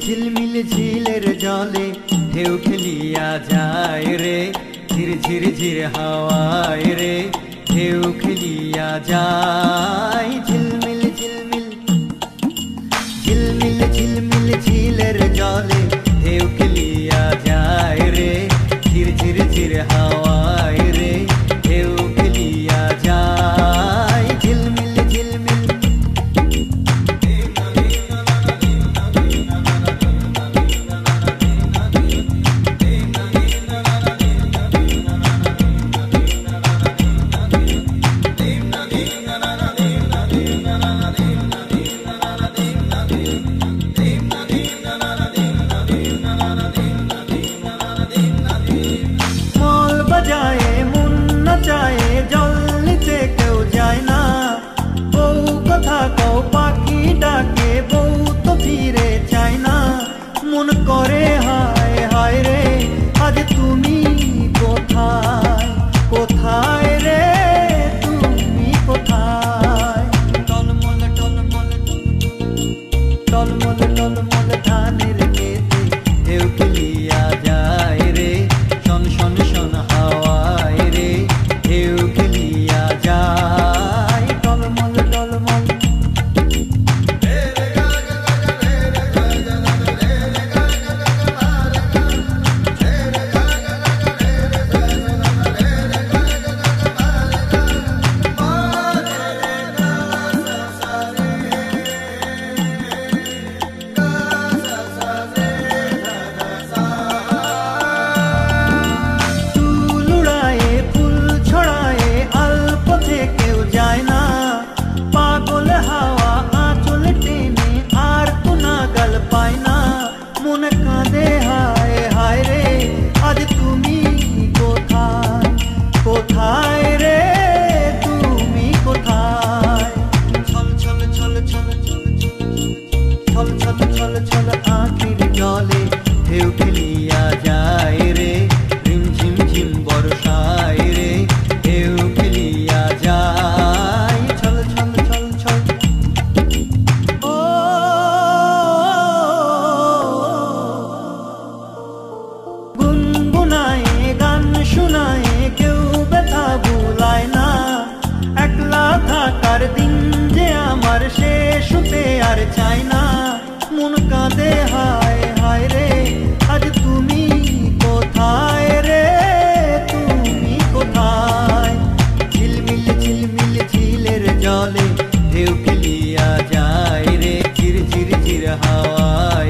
ঝিলমিল ঝিলের জলে ঢেউ খেলিয়া যায় রে, ঝির ঝির ঝির হাওয়ায় রে ঢেউ খেলিয়া যায়। ঝিলমিল ঝিলমিল ঝিলমিল ঝিলমিল ঝিলের জলে ঢেউ খেলিয়া যায় রে, ঝির ঝির ঝির হাওয়ায় রে ঢেউ খেলিয়া যায়। ঝিলমিল ঝিলমিল পাখি ডাকে বউ তো ফিরে চায় না, মন করে হায় হায় রে আজ তুমি কোথায়, কোথায় রে তুমি কোথায়। টলমল টলমল টলমল টলমল ধানের মেতে ঢেউ খেলিয়া যায় রে, শন শন শন হাওয়ায় রে ঢেউ খেলিয়া যায়। টলমল টলমল কোথায় রে তুমি কোথায়। ছল ছল ছল ছল ছল ছল ছল ছল আঁখির জলে ঢেউ খেলিয়া যায় রে, রিম ঝিম ঝিম বর্ষায় রে ঢেউ খেলিয়া যায়। ছল ছল ছল ছল ও গুনগুনায় গান শোনায় কেউ ব্যথা ভুলায় না, একলা থাকার দিন যে আমার শেষ হতে আর চাই না। মন কাঁদে হায় হায় রে আজ তুমি কোথায় রে তুমি কোথায়। ঝিলমিল ঝিলমিল ঝিলের জলে ঢেউ খেলিয়া যায় রে, ঝির ঝির ঝির হাওয়ায়